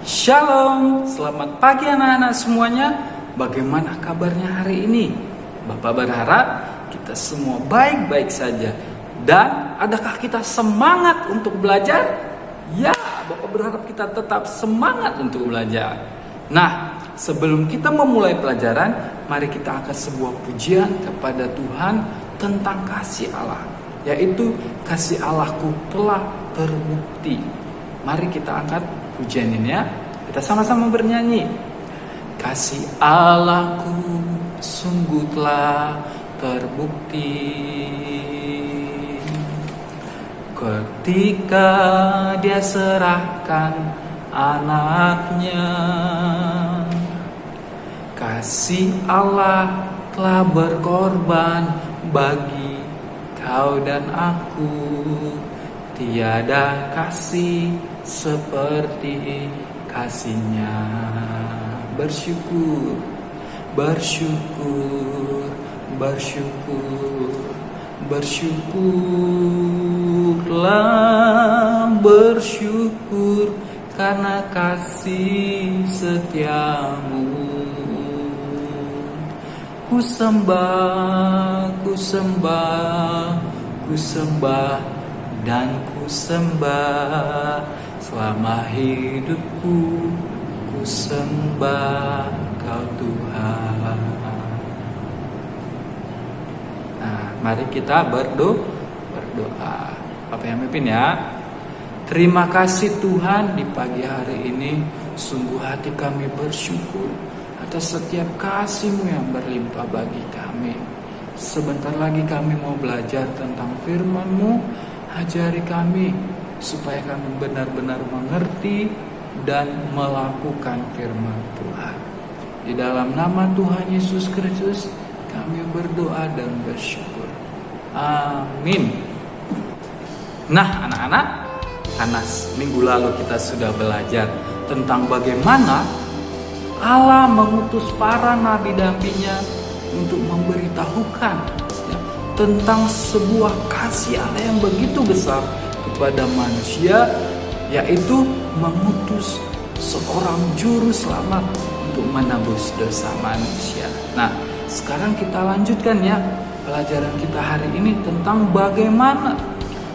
Shalom, selamat pagi anak-anak semuanya. Bagaimana kabarnya hari ini? Bapak berharap kita semua baik-baik saja. Dan adakah kita semangat untuk belajar? Ya, Bapak berharap kita tetap semangat untuk belajar. Nah, sebelum kita memulai pelajaran, mari kita angkat sebuah pujian kepada Tuhan tentang kasih Allah, yaitu kasih Allahku telah terbukti. Mari kita angkat pujian ini ya. Kita sama-sama bernyanyi. Kasih Allahku sungguh telah terbukti ketika Dia serahkan anaknya. Kasih Allah telah berkorban bagi kau dan aku. Tiada kasih seperti kasih-Nya. Bersyukur, bersyukur, bersyukur, bersyukurlah, bersyukur karena kasih setiamu. Ku sembah, ku sembah, ku sembah dan ku sembah selama hidupku. Ku sembah Kau Tuhan. Nah, mari kita berdoa. Apa yang memimpin ya? Terima kasih Tuhan, di pagi hari ini sungguh hati kami bersyukur atas setiap kasih-Mu yang berlimpah bagi kami. Sebentar lagi kami mau belajar tentang firman-Mu. Ajari kami supaya kami benar-benar mengerti dan melakukan firman Tuhan. Di dalam nama Tuhan Yesus Kristus kami berdoa dan bersyukur. Amin. Nah anak-anak, karena minggu lalu kita sudah belajar tentang bagaimana Allah mengutus para nabi-nabinya untuk memberitahukan tentang sebuah kasih Allah yang begitu besar kepada manusia, yaitu mengutus seorang juru selamat untuk menebus dosa manusia. Nah, sekarang kita lanjutkan ya pelajaran kita hari ini tentang bagaimana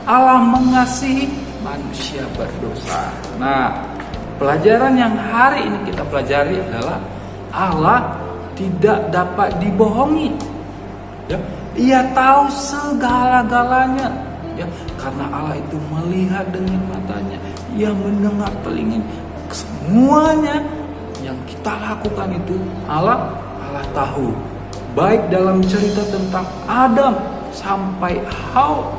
Allah mengasihi manusia berdosa. Nah, pelajaran yang hari ini kita pelajari adalah Allah tidak dapat dibohongi. Ya, Ia tahu segala-galanya. Ya, karena Allah itu melihat dengan matanya, Ia mendengar telinganya. Semuanya yang kita lakukan itu Allah tahu. Baik dalam cerita tentang Adam sampai Hawa,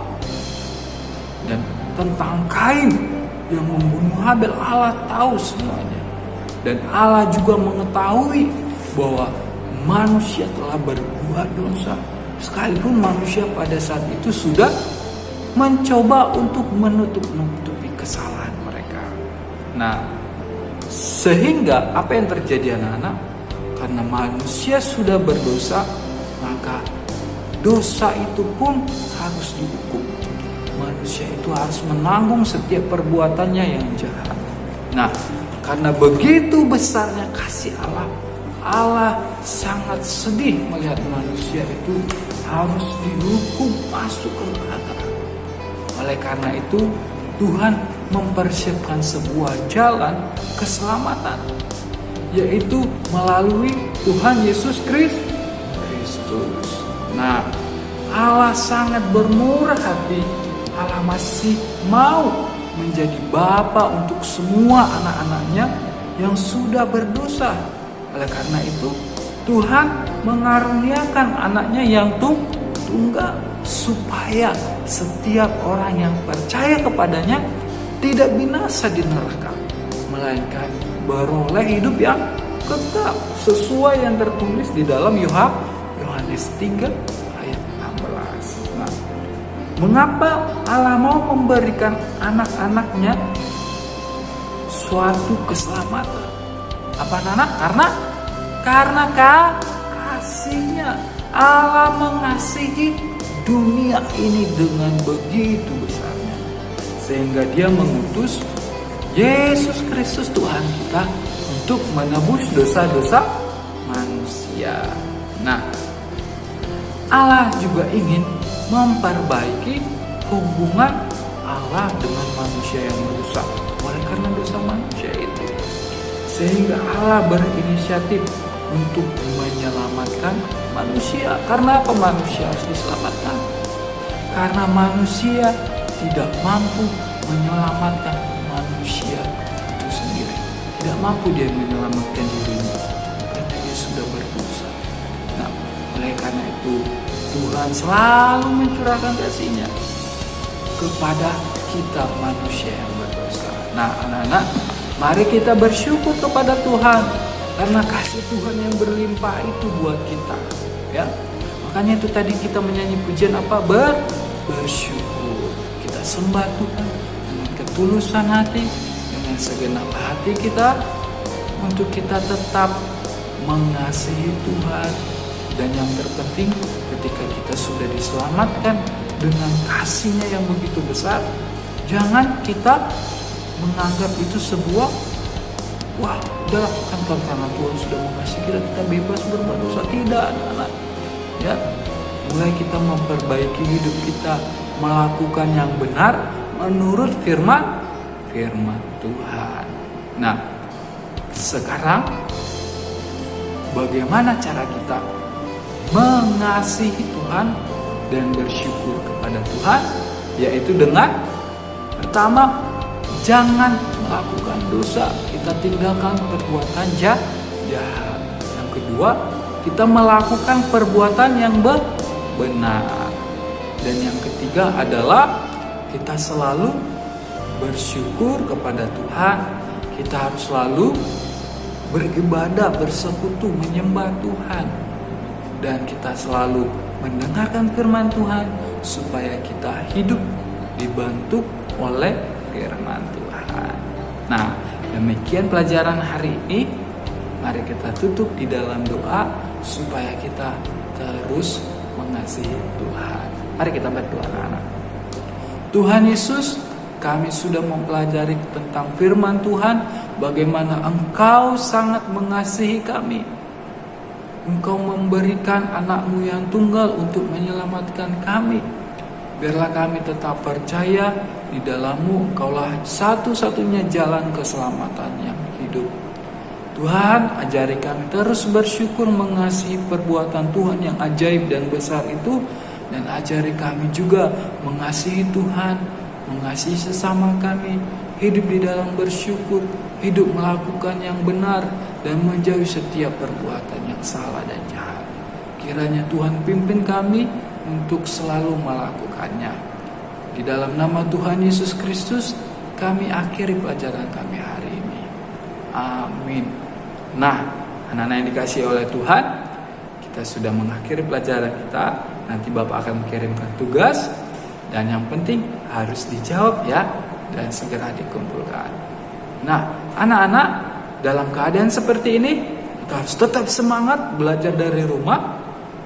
dan tentang Kain yang membunuh Habel, Allah tahu semuanya. Dan Allah juga mengetahui bahwa manusia telah berbuat dosa, sekalipun manusia pada saat itu sudah mencoba untuk menutupi kesalahan mereka. Nah, sehingga apa yang terjadi anak-anak? Karena manusia sudah berdosa, maka dosa itu pun harus dihukum. Manusia itu harus menanggung setiap perbuatannya yang jahat. Nah, karena begitu besarnya kasih Allah, Allah sangat sedih melihat manusia itu harus dihukum masuk ke neraka. Oleh karena itu, Tuhan mempersiapkan sebuah jalan keselamatan, yaitu melalui Tuhan Yesus Kristus. Nah, Allah sangat bermurah hati. Allah masih mau menjadi Bapa untuk semua anak-anaknya yang sudah berdosa. Oleh karena itu, Tuhan mengaruniakan anaknya yang tunggal, supaya setiap orang yang percaya kepadanya tidak binasa di neraka, melainkan beroleh hidup yang kekal, sesuai yang tertulis di dalam Yohanes 3 ayat 16. Nah, mengapa Allah mau memberikan anak-anaknya suatu keselamatan? Apa anak? Karena kasih-Nya. Allah mengasihi dunia ini dengan begitu besarnya, sehingga Dia mengutus Yesus Kristus Tuhan kita untuk menebus dosa-dosa manusia. Nah, Allah juga ingin memperbaiki hubungan Allah dengan manusia yang rusak oleh karena dosa manusia itu. Sehingga Allah berinisiatif untuk menyelamatkan manusia. Karena apa manusia harus diselamatkan? Karena manusia tidak mampu menyelamatkan manusia itu sendiri. Tidak mampu dia menyelamatkan dirinya karena dia sudah berdosa. Nah, oleh karena itu Tuhan selalu mencurahkan kasih-Nya kepada kita manusia yang berdosa. Nah, anak-anak, mari kita bersyukur kepada Tuhan karena kasih Tuhan yang berlimpah itu buat kita, ya. Makanya itu tadi kita menyanyi pujian apa? Bersyukur. Kita sembah Tuhan dengan ketulusan hati, dengan segenap hati kita, untuk kita tetap mengasihi Tuhan. Dan yang terpenting, ketika kita sudah diselamatkan dengan kasih-Nya yang begitu besar, jangan kita menganggap itu sebuah wah, udah kan karena Tuhan sudah mengasihi kita, kita bebas berbuat dosa. Tidak, anak-anak. Ya, mulai kita memperbaiki hidup kita, melakukan yang benar menurut firman Tuhan. Nah, sekarang bagaimana cara kita mengasihi Tuhan dan bersyukur kepada Tuhan? Yaitu dengan pertama, jangan melakukan dosa, kita tinggalkan perbuatan jahat. Yang kedua, kita melakukan perbuatan yang benar. Dan yang ketiga adalah kita selalu bersyukur kepada Tuhan. Kita harus selalu beribadah, bersekutu, menyembah Tuhan. Dan kita selalu mendengarkan firman Tuhan supaya kita hidup dibantu oleh firman Tuhan. Nah, demikian pelajaran hari ini. Mari kita tutup di dalam doa supaya kita terus mengasihi Tuhan. Mari kita berdoa, anak-anak. Tuhan Yesus, kami sudah mempelajari tentang firman Tuhan, bagaimana Engkau sangat mengasihi kami. Engkau memberikan anak-Mu yang tunggal untuk menyelamatkan kami. Biarlah kami tetap percaya di dalam-Mu, Engkaulah satu-satunya jalan keselamatan yang hidup. Tuhan, ajari kami terus bersyukur mengasihi perbuatan Tuhan yang ajaib dan besar itu. Dan ajari kami juga mengasihi Tuhan, mengasihi sesama kami, hidup di dalam bersyukur, hidup melakukan yang benar, dan menjauhi setiap perbuatan yang salah dan jahat. Kiranya Tuhan pimpin kami untuk selalu melakukannya. Di dalam nama Tuhan Yesus Kristus, kami akhiri pelajaran kami hari ini. Amin. Nah, anak-anak yang dikasihi oleh Tuhan, kita sudah mengakhiri pelajaran kita. Nanti Bapak akan mengirimkan tugas, dan yang penting harus dijawab ya, dan segera dikumpulkan. Nah, anak-anak, dalam keadaan seperti ini kita harus tetap semangat belajar dari rumah.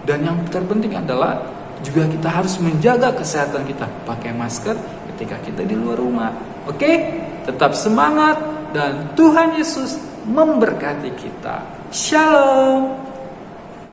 Dan yang terpenting adalah juga kita harus menjaga kesehatan kita, pakai masker ketika kita di luar rumah. Oke? Tetap semangat dan Tuhan Yesus memberkati kita. Shalom.